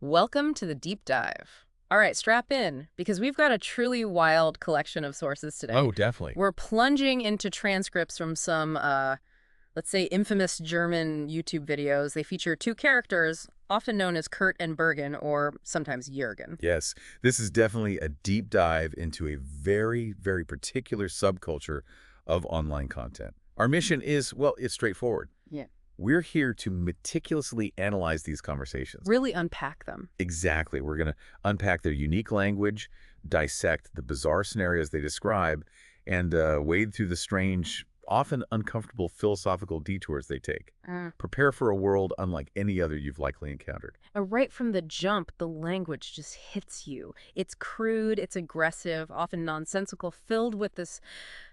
Welcome to the deep dive. All right, strap in, because we've got a truly wild collection of sources today. Oh, definitely. We're plunging into transcripts from some, let's say, infamous German YouTube videos. They feature two characters, often known as Kurt and Bergen, or sometimes Jürgen. Yes, this is definitely a deep dive into a very, very particular subculture of online content. Our mission is, well, it's straightforward. Yeah. We're here to meticulously analyze these conversations. Really unpack them. Exactly. We're going to unpack their unique language, dissect the bizarre scenarios they describe, and wade through the strange, often uncomfortable philosophical detours they take. Prepare for a world unlike any other you've likely encountered. And right from the jump, the language just hits you. It's crude, it's aggressive, often nonsensical, filled with this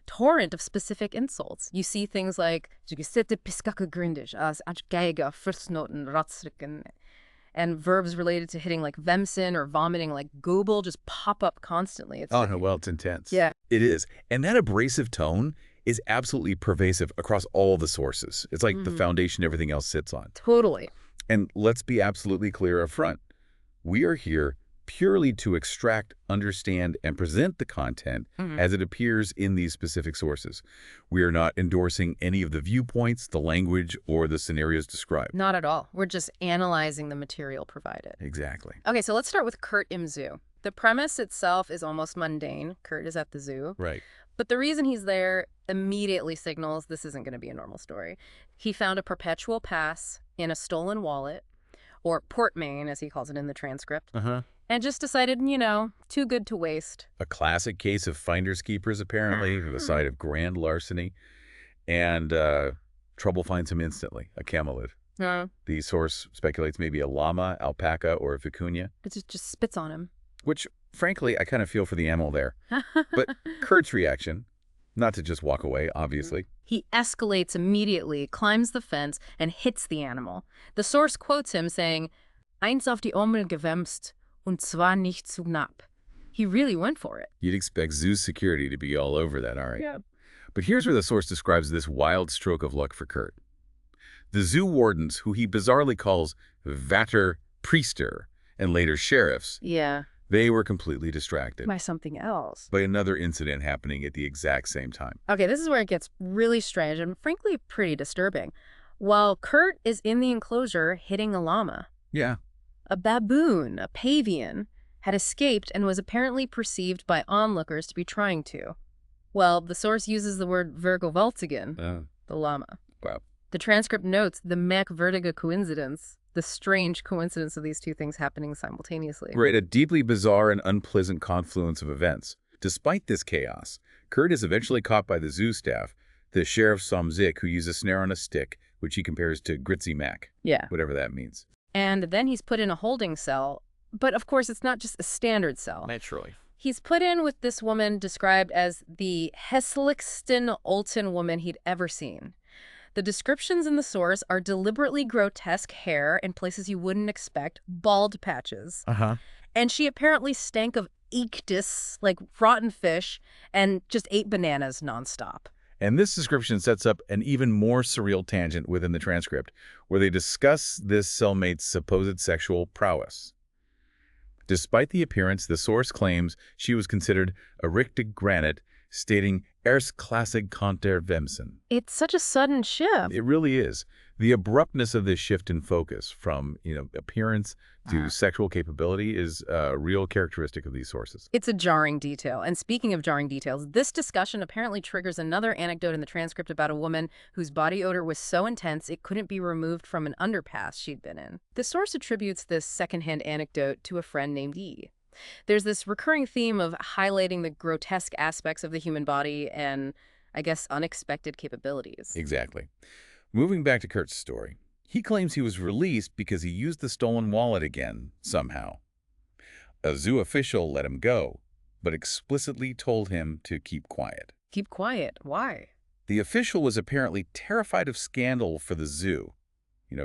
torrent of specific insults. You see things like "Du gesitte piskake grundig as Arschkrampen, Fußnoten, Ratzricken," and verbs related to hitting like Vemsen or vomiting like Gobel just pop up constantly. It's Oh, no, well, it's intense. Yeah. It is. And that abrasive tone is absolutely pervasive across all the sources. It's like the foundation everything else sits on. Totally. And let's be absolutely clear up front. We are here purely to extract, understand, and present the content as it appears in these specific sources. We are not endorsing any of the viewpoints, the language, or the scenarios described. Not at all. We're just analyzing the material provided. Exactly. Okay, so let's start with Kurt im Zoo. The premise itself is almost mundane. Kurt is at the zoo. Right. But the reason he's there immediately signals this isn't going to be a normal story. He found a perpetual pass in a stolen wallet, or portmain, as he calls it in the transcript, and just decided, too good to waste. A classic case of finders keepers, apparently, the site of grand larceny. And trouble finds him instantly, a camelid. The source speculates maybe a llama, alpaca, or a vicuña. It just spits on him. Which, frankly, I kind of feel for the animal there. But Kurt's reaction, not to just walk away, obviously. He escalates immediately, climbs the fence, and hits the animal. The source quotes him saying, "Eins auf die Ommel gewemst, und zwar nicht zu knapp." He really went for it. You'd expect zoo security to be all over that, all right? Yeah. But here's where the source describes this wild stroke of luck for Kurt. The zoo wardens, who he bizarrely calls Vater Priester, and later sheriffs, Yeah. they were completely distracted By something else. by another incident happening at the exact same time. Okay, this is where it gets really strange and frankly pretty disturbing. While Kurt is in the enclosure hitting a llama, Yeah. a baboon, a pavian, had escaped and was apparently perceived by onlookers to be trying to. Well, the source uses the word vergewaltigen, the llama. Wow. The transcript notes the merkwürdige coincidence, the strange coincidence of these two things happening simultaneously. Right, a deeply bizarre and unpleasant confluence of events. Despite this chaos, Kurt is eventually caught by the zoo staff, the sheriff Somzik, who uses a snare on a stick, which he compares to Gritzy Mac, Yeah. whatever that means. And then he's put in a holding cell. But of course, it's not just a standard cell. Naturally. He's put in with this woman described as the hässlichsten Olten woman he'd ever seen. The descriptions in the source are deliberately grotesque hair in places you wouldn't expect, bald patches. And she apparently stank of ictus, like rotten fish, and just ate bananas nonstop. And this description sets up an even more surreal tangent within the transcript, where they discuss this cellmate's supposed sexual prowess. Despite the appearance, the source claims she was considered a richtig granite, stating Erstklassig Konter Vemsen. It's such a sudden shift. It really is. The abruptness of this shift in focus from, appearance to sexual capability is a real characteristic of these sources. It's a jarring detail. And speaking of jarring details, this discussion apparently triggers another anecdote in the transcript about a woman whose body odor was so intense it couldn't be removed from an underpass she'd been in. The source attributes this secondhand anecdote to a friend named E. There's this recurring theme of highlighting the grotesque aspects of the human body and, I guess, unexpected capabilities. Exactly. Moving back to Kurt's story, he claims he was released because he used the stolen wallet again, somehow. A zoo official let him go, but explicitly told him to keep quiet. Keep quiet. Why? The official was apparently terrified of scandal for the zoo.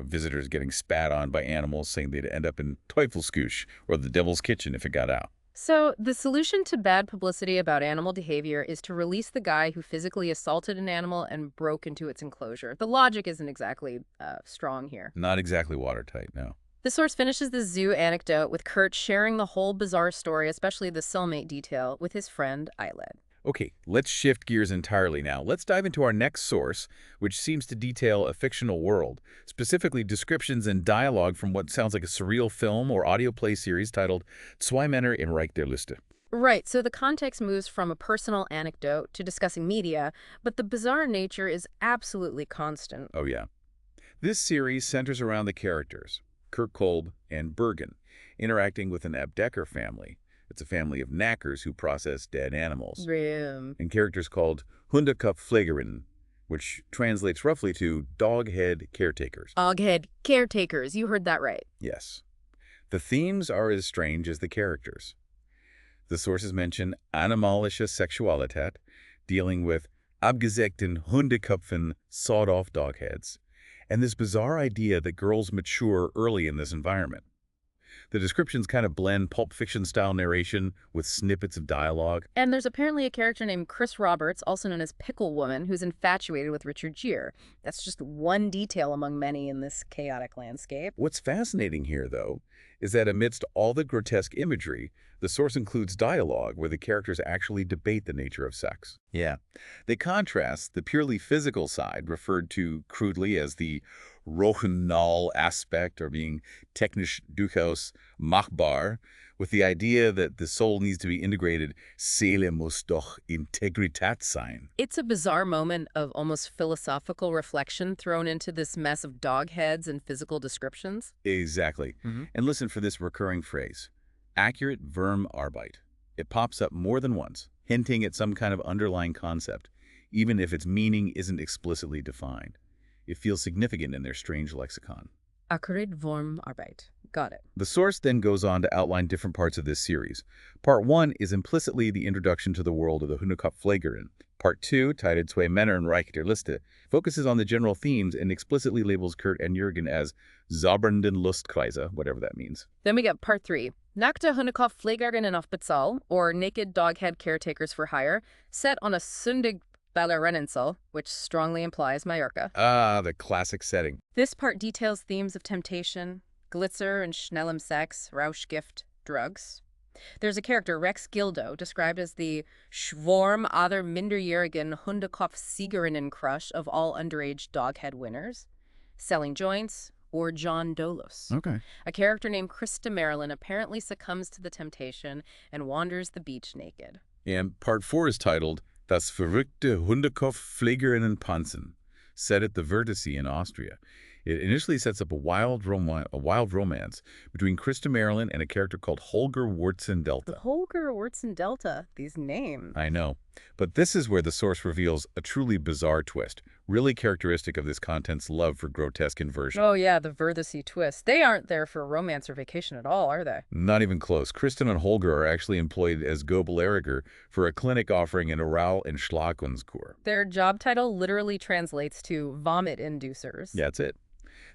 Visitors getting spat on by animals saying they'd end up in Teufelskuche or the Devil's Kitchen if it got out. So the solution to bad publicity about animal behavior is to release the guy who physically assaulted an animal and broke into its enclosure. The logic isn't exactly strong here. Not exactly watertight, no. The source finishes the zoo anecdote with Kurt sharing the whole bizarre story, especially the cellmate detail, with his friend Eyelid. Okay, let's shift gears entirely now. Let's dive into our next source, which seems to detail a fictional world, specifically descriptions and dialogue from what sounds like a surreal film or audio play series titled Zwei Männer im Reich der Lüste. Right, so the context moves from a personal anecdote to discussing media, but the bizarre nature is absolutely constant. Oh yeah. This series centers around the characters, Kurt Kolb and Bergen, interacting with an Abdecker family. It's a family of knackers who process dead animals. And characters called Hundekopfpflegerinnen, which translates roughly to dog-head caretakers. Doghead caretakers, you heard that right. Yes. The themes are as strange as the characters. The sources mention animalische Sexualität, dealing with abgesägten Hundeköpfen, sawed-off dog heads, and this bizarre idea that girls mature early in this environment. The descriptions kind of blend Pulp Fiction-style narration with snippets of dialogue. And there's apparently a character named Chris Roberts, also known as Pickle Woman, who's infatuated with Richard Gere. That's just one detail among many in this chaotic landscape. What's fascinating here, though, is that amidst all the grotesque imagery, the source includes dialogue where the characters actually debate the nature of sex. Yeah. They contrast the purely physical side, referred to crudely as the Rochenal aspect or being technisch durchaus machbar, with the idea that the soul needs to be integrated, Seele muss doch Integrität sein. It's a bizarre moment of almost philosophical reflection thrown into this mess of dog heads and physical descriptions. Exactly. And listen for this recurring phrase, accurate Verbarbeit. It pops up more than once, hinting at some kind of underlying concept, even if its meaning isn't explicitly defined. It feels significant in their strange lexicon. Accurate Verbarbeit. Got it. The source then goes on to outline different parts of this series. Part 1 is implicitly the introduction to the world of the Hundekopfpflegerin. Part 2, titled Zwei Männer im Reich der Lüste, focuses on the general themes and explicitly labels Kurt and Jürgen as Zaubernden Lustkreise, whatever that means. Then we get Part 3, Nackte Hundekopfpflegerinnen auf Bezahl, or Naked Doghead Caretakers for Hire, set on a Sündig Ballerininsel, which strongly implies Mallorca. Ah, the classic setting. This part details themes of temptation, glitzer and schnellem sex, Rauschgift, drugs. There's a character, Rex Gildo, described as the Schwarm aller minderjährigen Hundekopfsiegerinnen crush of all underage doghead winners, selling joints, or John Dolos. Okay. A character named Krista Marilyn apparently succumbs to the temptation and wanders the beach naked. And Part 4 is titled Das verrückte Hundekopfpflegerinnenpanzen, set at the Wörthersee in Austria. It initially sets up a wild romance between Krista Marilyn and a character called Holger Wurzendelta. Holger Wurzendelta, these names. I know. But this is where the source reveals a truly bizarre twist, really characteristic of this content's love for grotesque inversion. Oh yeah, the Wörthersee twist. They aren't there for romance or vacation at all, are they? Not even close. Kristen and Holger are actually employed as Gobeleriger for a clinic offering an Oral- and Schlagungskur. Their job title literally translates to vomit inducers. Yeah, that's it.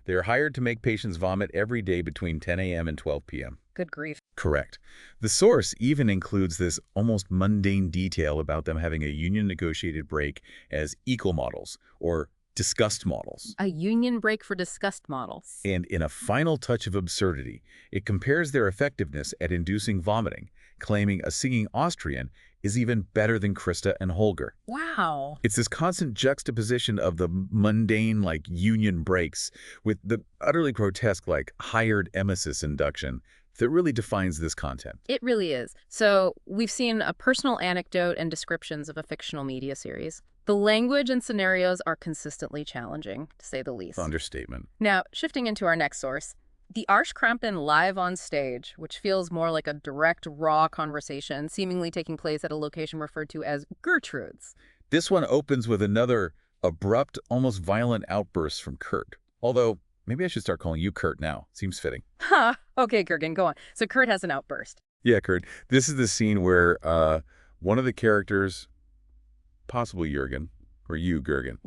They are hired to make patients vomit every day between 10 a.m. and 12 p.m. Good grief. Correct. The source even includes this almost mundane detail about them having a union-negotiated break as equal models, or disgust models. A union break for disgust models. And in a final touch of absurdity, it compares their effectiveness at inducing vomiting, claiming a singing Austrian is even better than Krista and Holger. Wow. It's this constant juxtaposition of the mundane, union breaks with the utterly grotesque, hired emesis induction that really defines this content. It really is. So we've seen a personal anecdote and descriptions of a fictional media series. The language and scenarios are consistently challenging, to say the least. Understatement. Now, shifting into our next source, the Arschkrampen live on stage, which feels more like a direct, raw conversation, seemingly taking place at a location referred to as Gertrude's. This one opens with another abrupt, almost violent outburst from Kurt. Although, maybe I should start calling you Kurt now. Seems fitting. Ha! Okay, Gergen, go on. So Kurt has an outburst. Yeah, Kurt. This is the scene where one of the characters, possibly Jürgen, or you, Gergen,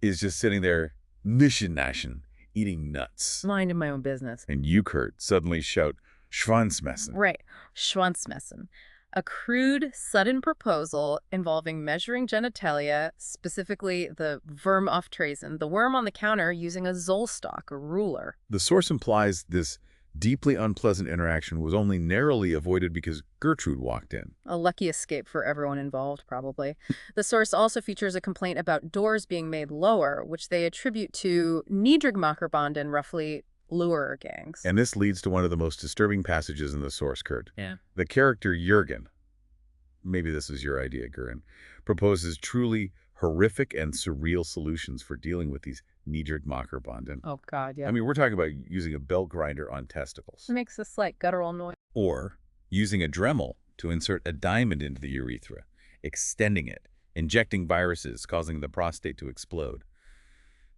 is just sitting there, nischen, eating nuts. Minding my own business. And you, Kurt, suddenly shout, Schwanzmessen. Right. Schwanzmessen. A crude, sudden proposal involving measuring genitalia, specifically the worm auf Tresen, the worm on the counter using a Zollstock, a ruler. The source implies this deeply unpleasant interaction was only narrowly avoided because Gertrude walked in. A lucky escape for everyone involved, probably. The source also features a complaint about doors being made lower, which they attribute to Niedrigmacherbanden, roughly lurer gangs. And this leads to one of the most disturbing passages in the source, Kurt. Yeah. The character Jürgen, maybe this is your idea, Gurren, proposes truly horrific and surreal solutions for dealing with these Niedrigmacherbanden. Oh, God, yeah. I mean, we're talking about using a belt grinder on testicles. It makes a slight guttural noise. Or using a Dremel to insert a diamond into the urethra, extending it, injecting viruses, causing the prostate to explode.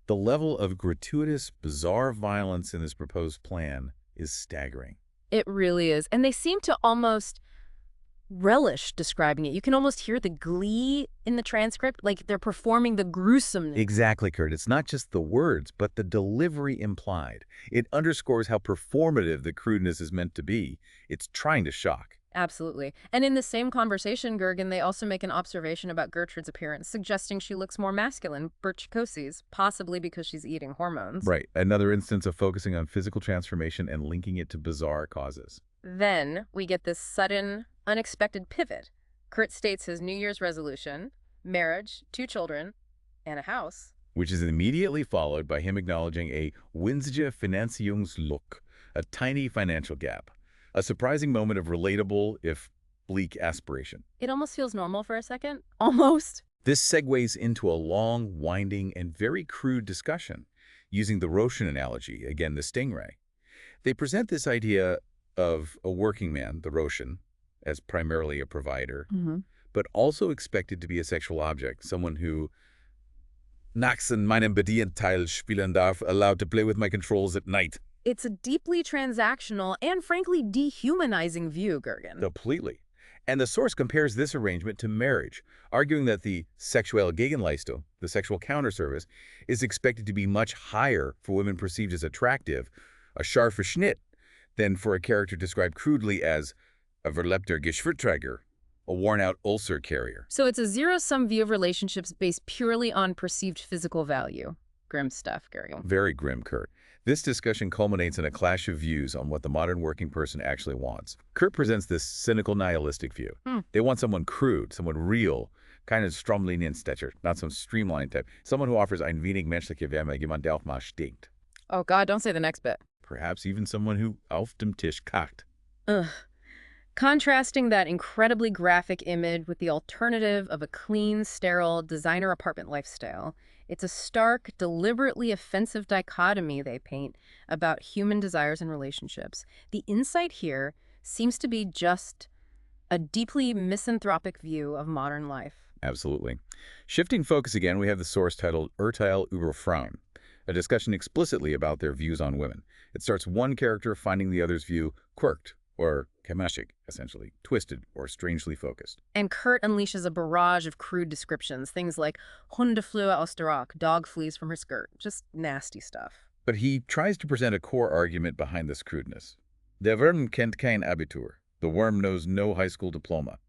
The level of gratuitous, bizarre violence in this proposed plan is staggering. It really is. And they seem to almost relish describing it. You can almost hear the glee in the transcript, like they're performing the gruesomeness. Exactly, Kurt. It's not just the words, but the delivery implied. It underscores how performative the crudeness is meant to be. It's trying to shock. Absolutely. And in the same conversation, Gergen, they also make an observation about Gertrude's appearance, suggesting she looks more masculine, Burchikoses, possibly because she's eating hormones. Right. Another instance of focusing on physical transformation and linking it to bizarre causes. Then we get this sudden, unexpected pivot. Kurt states his New Year's resolution, marriage, 2 children, and a house. Which is immediately followed by him acknowledging a winzige Finanzierungslücke, a tiny financial gap. A surprising moment of relatable, if bleak, aspiration. It almost feels normal for a second. Almost. This segues into a long, winding, and very crude discussion, using the Roshan analogy, again the stingray. They present this idea of a working man, the Roshan, as primarily a provider, but also expected to be a sexual object, someone who nachts in meinem Bedienteil spielen darf, allowed to play with my controls at night. It's a deeply transactional and frankly dehumanizing view, Gergen. Completely. And the source compares this arrangement to marriage, arguing that the sexuelle Gegenleistung, the sexual counter-service, is expected to be much higher for women perceived as attractive, a scharfe Schnitt, than for a character described crudely as a verlepter Geschwürtträger, a worn-out ulcer carrier. So it's a zero-sum view of relationships based purely on perceived physical value. Grim stuff, Gergen. Very grim, Kurt. This discussion culminates in a clash of views on what the modern working person actually wants. Kurt presents this cynical, nihilistic view. They want someone crude, someone real, kind of Stromlinienstecher, not some streamlined type. Someone who offers ein wenig menschliche Wärme, jemand der auch mal stinkt. Oh, God, don't say the next bit. Perhaps even someone who auf dem Tisch kackt. Ugh. Contrasting that incredibly graphic image with the alternative of a clean, sterile, designer apartment lifestyle, it's a stark, deliberately offensive dichotomy they paint about human desires and relationships. The insight here seems to be just a deeply misanthropic view of modern life. Absolutely. Shifting focus again, we have the source titled Urteil über Frauen, a discussion explicitly about their views on women. It starts one character finding the other's view quirked, or kamashik, essentially, twisted or strangely focused. And Kurt unleashes a barrage of crude descriptions, things like Hundeflöhe aus der Rock, dog flees from her skirt, just nasty stuff. But he tries to present a core argument behind this crudeness. Der Worm kennt kein Abitur. The worm knows no high school diploma.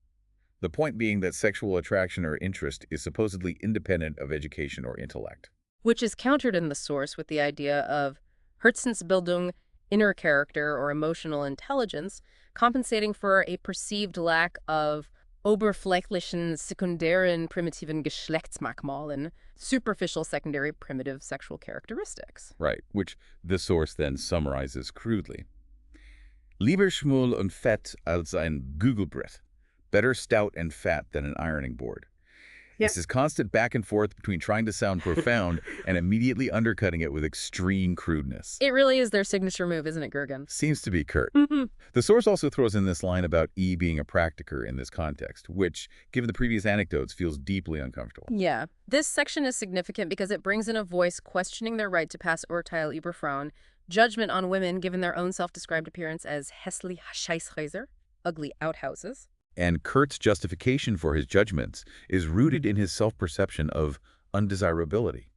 The point being that sexual attraction or interest is supposedly independent of education or intellect. Which is countered in the source with the idea of Herzensbildung, inner character or emotional intelligence, compensating for a perceived lack of oberflächlichen, sekundären, primitiven Geschlechtsmerkmalen, superficial secondary primitive sexual characteristics. Right, which the source then summarizes crudely. Lieber schmul und fett als ein Gügelbrett. Better stout and fat than an ironing board. Yep. It's this constant back and forth between trying to sound profound and immediately undercutting it with extreme crudeness. It really is their signature move, isn't it, Gergen? Seems to be Kurt. The source also throws in this line about E being a practiker in this context, which, given the previous anecdotes, feels deeply uncomfortable. Yeah. This section is significant because it brings in a voice questioning their right to pass Urteil über Frauen, judgment on women given their own self-described appearance as hässliche Scheißhäuser, ugly outhouses. And Kurt's justification for his judgments is rooted in his self-perception of undesirability.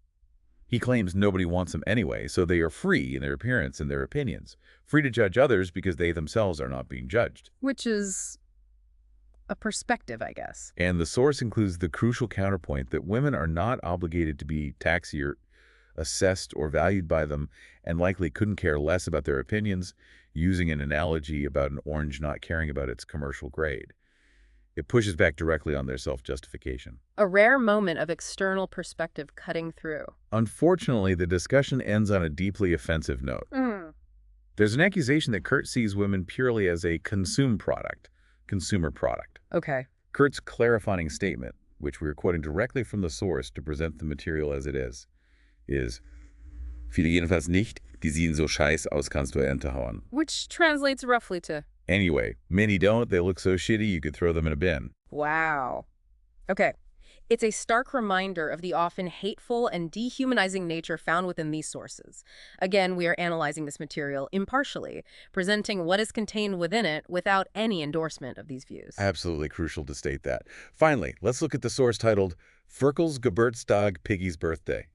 He claims nobody wants them anyway, so they are free in their appearance and their opinions, free to judge others because they themselves are not being judged. Which is a perspective, I guess. And the source includes the crucial counterpoint that women are not obligated to be taxied, assessed, or valued by them, and likely couldn't care less about their opinions, using an analogy about an orange not caring about its commercial grade. It pushes back directly on their self-justification. A rare moment of external perspective cutting through. Unfortunately, the discussion ends on a deeply offensive note. There's an accusation that Kurt sees women purely as a consumer product. Okay. Kurt's clarifying statement, which we're quoting directly from the source to present the material as it is Viele jedenfalls nicht, die sehen so scheiß aus, kannst du hauen. Which translates roughly to, Anyway, many don't. They look so shitty you could throw them in a bin. wow. Okay. It's a stark reminder of the often hateful and dehumanizing nature found within these sources. Again, we are analyzing this material impartially, presenting what is contained within it without any endorsement of these views. Absolutely crucial to state that. Finally, let's look at the source titled Ferkel's Geburtstag, Piggy's Birthday.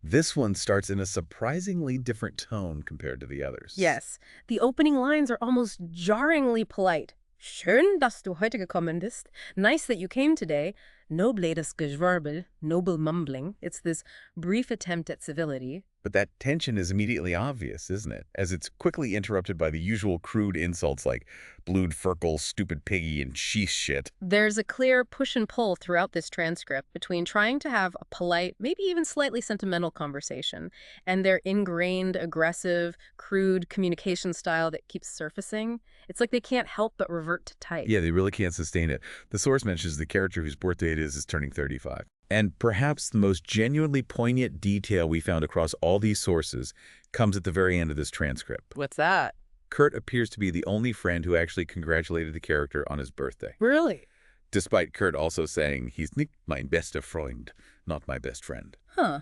This one starts in a surprisingly different tone compared to the others. Yes, the opening lines are almost jarringly polite. Schön, dass du heute gekommen bist. Nice that you came today. Nobles Geschwurbel, noble mumbling. It's this brief attempt at civility. But that tension is immediately obvious, isn't it? As it's quickly interrupted by the usual crude insults like blued Ferkel, stupid piggy, and sheesh shit. There's a clear push and pull throughout this transcript between trying to have a polite, maybe even slightly sentimental conversation, and their ingrained, aggressive, crude communication style that keeps surfacing. It's like they can't help but revert to type. Yeah, they really can't sustain it. The source mentions the character whose birthday it is turning 35. And perhaps the most genuinely poignant detail we found across all these sources comes at the very end of this transcript. What's that? Kurt appears to be the only friend who actually congratulated the character on his birthday. Really? Despite Kurt also saying, he's nicht mein bester Freund, not my best friend. Huh.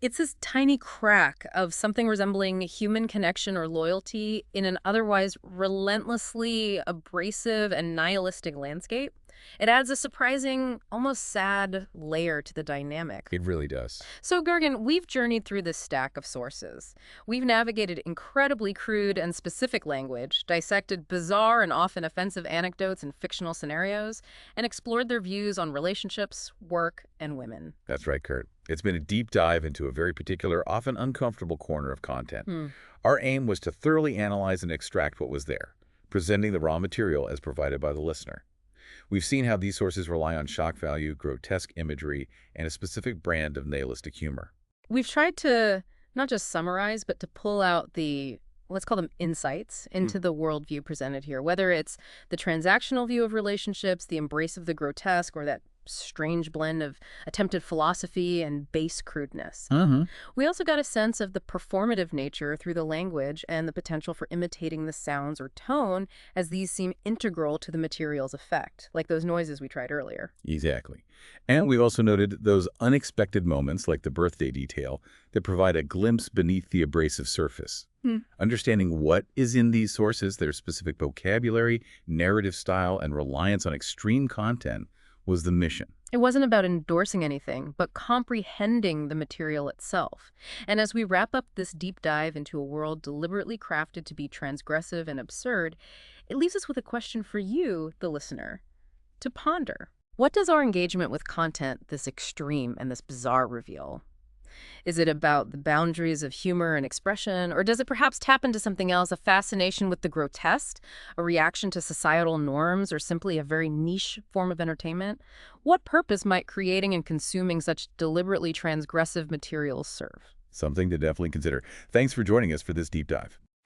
It's this tiny crack of something resembling human connection or loyalty in an otherwise relentlessly abrasive and nihilistic landscape. It adds a surprising, almost sad layer to the dynamic. It really does. So, Gergen, we've journeyed through this stack of sources. We've navigated incredibly crude and specific language, dissected bizarre and often offensive anecdotes and fictional scenarios, and explored their views on relationships, work, and women. That's right, Kurt. It's been a deep dive into a very particular, often uncomfortable corner of content. Our aim was to thoroughly analyze and extract what was there, presenting the raw material as provided by the listener. We've seen how these sources rely on shock value, grotesque imagery, and a specific brand of nihilistic humor. We've tried to not just summarize, but to pull out the, let's call them insights into the worldview presented here, whether it's the transactional view of relationships, the embrace of the grotesque, or that strange blend of attempted philosophy and base crudeness. We also got a sense of the performative nature through the language and the potential for imitating the sounds or tone, as these seem integral to the material's effect, like those noises we tried earlier. Exactly. And we also noted those unexpected moments, like the birthday detail, that provide a glimpse beneath the abrasive surface. Understanding what is in these sources, their specific vocabulary, narrative style, and reliance on extreme content was the mission. It wasn't about endorsing anything, but comprehending the material itself. And as we wrap up this deep dive into a world deliberately crafted to be transgressive and absurd, it leaves us with a question for you, the listener, to ponder. What does our engagement with content this extreme and this bizarre reveal? Is it about the boundaries of humor and expression, or does it perhaps tap into something else, a fascination with the grotesque, a reaction to societal norms, or simply a very niche form of entertainment? What purpose might creating and consuming such deliberately transgressive materials serve? Something to definitely consider. Thanks for joining us for this deep dive.